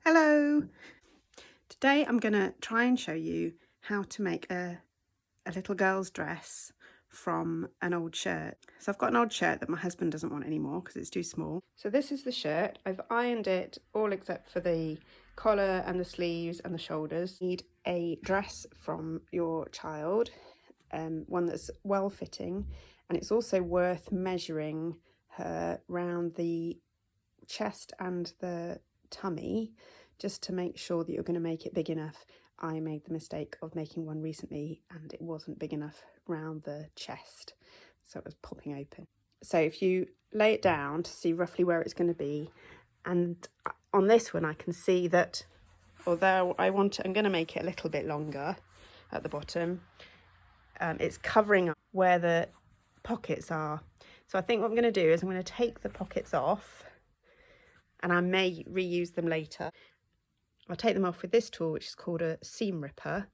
Hello! Today I'm going to try and show you how to make a little girl's dress from an old shirt. So I've got an old shirt that my husband doesn't want anymore because it's too small. So this is the shirt. I've ironed it all except for the collar and the sleeves and the shoulders. You need a dress from your child, one that's well fitting, and it's also worth measuring her round the chest and the tummy just to make sure that you're going to make it big enough. I made the mistake of making one recently and it wasn't big enough round the chest, so it was popping open. So if you lay it down to see roughly where it's going to be, and on this one I can see that although I'm going to make it a little bit longer at the bottom, it's covering up where the pockets are. So I think what I'm going to do is I'm going to take the pockets off, and I may reuse them later. I'll take them off with this tool, which is called a seam ripper,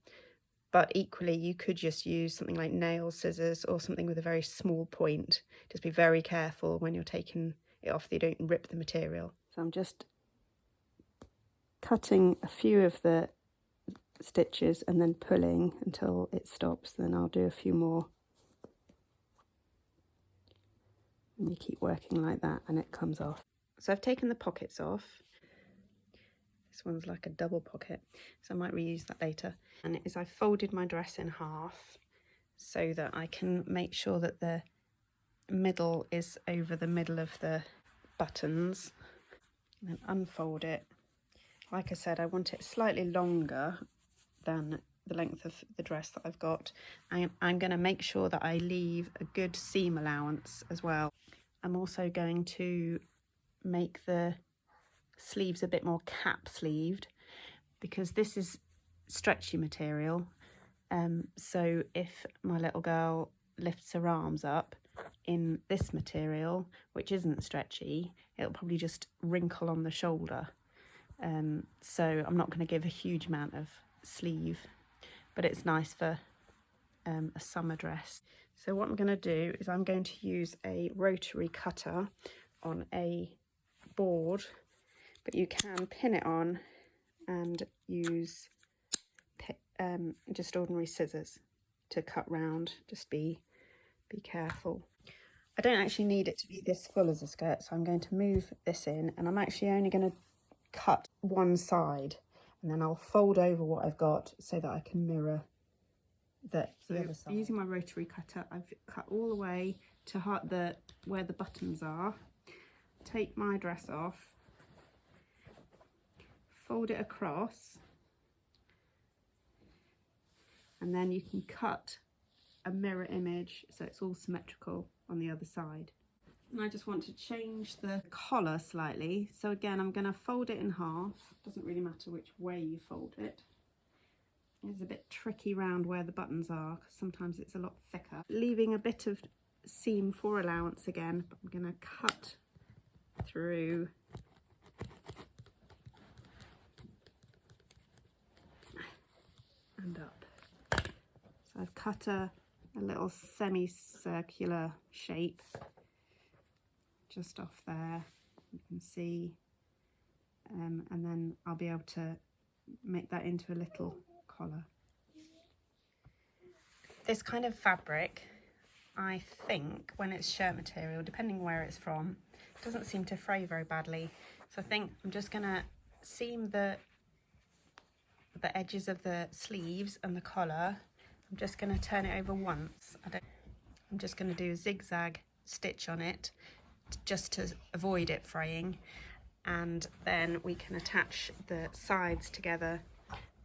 but equally you could just use something like nail scissors or something with a very small point. Just be very careful when you're taking it off that you don't rip the material. So I'm just cutting a few of the stitches and then pulling until it stops. Then I'll do a few more. And you keep working like that and it comes off. So I've taken the pockets off. This one's like a double pocket, so I might reuse that later. And it is I folded my dress in half so that I can make sure that the middle is over the middle of the buttons, and then unfold it. Like I said, I want it slightly longer than the length of the dress that I've got. I'm going to make sure that I leave a good seam allowance as well. I'm also going to make the sleeves a bit more cap sleeved because this is stretchy material, so if my little girl lifts her arms up in this material, which isn't stretchy, it'll probably just wrinkle on the shoulder, so I'm not going to give a huge amount of sleeve, but it's nice for a summer dress. So what I'm going to do is I'm going to use a rotary cutter on a board, but you can pin it on and use just ordinary scissors to cut round. Just be careful. I don't actually need it to be this full as a skirt, so I'm going to move this in, and I'm actually only going to cut one side, and then I'll fold over what I've got so that I can mirror the other side. Using my rotary cutter, I've cut all the way to where the buttons are. Take my dress off, fold it across, and then you can cut a mirror image so it's all symmetrical on the other side. And I just want to change the collar slightly, so again I'm going to fold it in half. Doesn't really matter which way you fold it. It's a bit tricky round where the buttons are because sometimes it's a lot thicker. Leaving a bit of seam for allowance again, but I'm going to cut through and up. So I've cut a little semicircular shape just off there, you can see, and then I'll be able to make that into a little collar. This kind of fabric, I think, when it's shirt material, depending where it's from, it doesn't seem to fray very badly. So I think I'm just going to seam the edges of the sleeves and the collar. I'm just going to turn it over once. I'm just going to do a zigzag stitch on it just to avoid it fraying, and then we can attach the sides together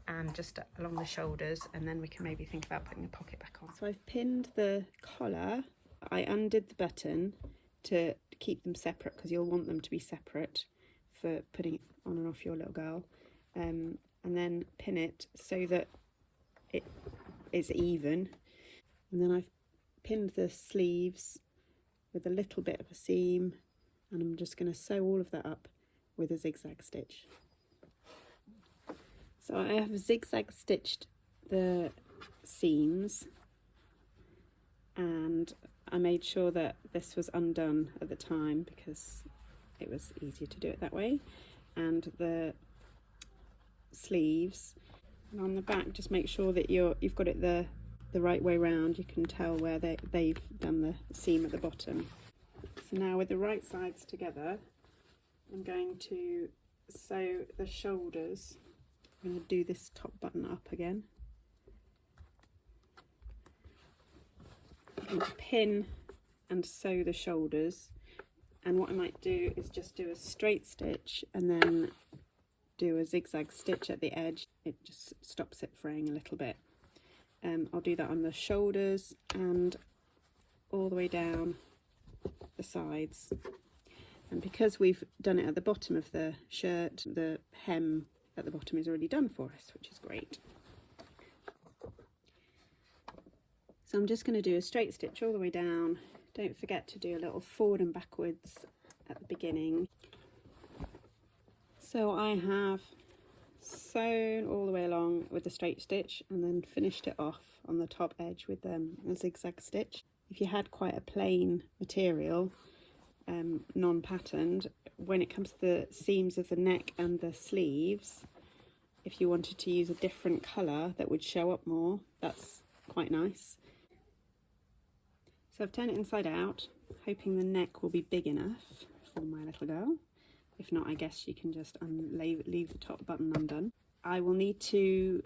and just along the shoulders, and then we can maybe think about putting the pocket back on. So I've pinned the collar. I undid the button to keep them separate because you'll want them to be separate for putting it on and off your little girl, and then pin it so that it is even. And then I've pinned the sleeves with a little bit of a seam, and I'm just going to sew all of that up with a zigzag stitch. So I have zigzag stitched the seams, and I made sure that this was undone at the time because it was easier to do it that way, and the sleeves, and on the back just make sure that you've got it the right way round. You can tell where they've done the seam at the bottom. So now with the right sides together, I'm going to sew the shoulders. I'm going to do this top button up again. I'm going to pin and sew the shoulders, and what I might do is just do a straight stitch and then do a zigzag stitch at the edge. It just stops it fraying a little bit. I'll do that on the shoulders and all the way down the sides. And because we've done it at the bottom of the shirt, the hem at the bottom is already done for us, which is great. So I'm just going to do a straight stitch all the way down. Don't forget to do a little forward and backwards at the beginning. So I have sewn all the way along with the straight stitch and then finished it off on the top edge with a zigzag stitch. If you had quite a plain material, non-patterned, when it comes to the seams of the neck and the sleeves, if you wanted to use a different colour that would show up more, that's quite nice. So I've turned it inside out, hoping the neck will be big enough for my little girl. If not, I guess you can just leave the top button undone. I will need to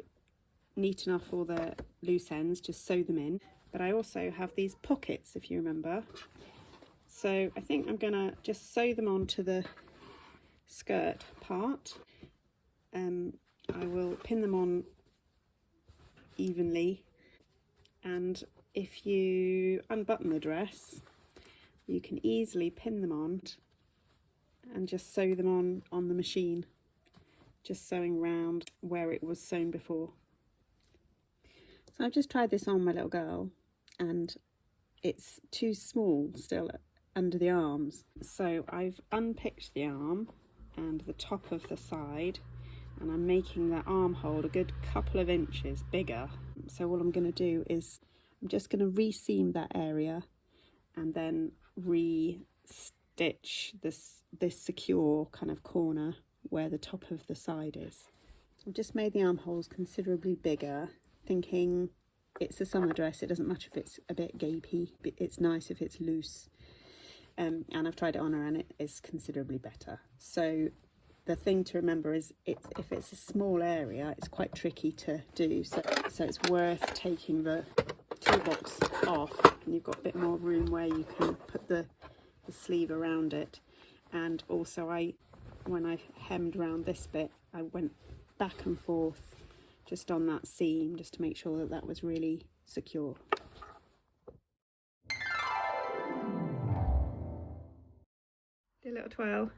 neaten off all the loose ends, just sew them in. But I also have these pockets, if you remember. So I think I'm gonna just sew them onto the skirt part. I will pin them on evenly, and if you unbutton the dress, you can easily pin them on and just sew them on the machine, just sewing round where it was sewn before. So I've just tried this on my little girl and it's too small still under the arms. So I've unpicked the arm and the top of the side, and I'm making the armhole a good couple of inches bigger. So all I'm going to do is I'm just going to re-seam that area and then re-stitch this secure kind of corner where the top of the side is. I've just made the armholes considerably bigger, thinking it's a summer dress, it doesn't matter if it's a bit gapey, but it's nice if it's loose. And I've tried it on her and it is considerably better. So the thing to remember is if it's a small area, it's quite tricky to do. So it's worth taking the toolbox off, and you've got a bit more room where you can put the sleeve around it. And also when I hemmed around this bit, I went back and forth just on that seam just to make sure that that was really secure. Dear little twirl.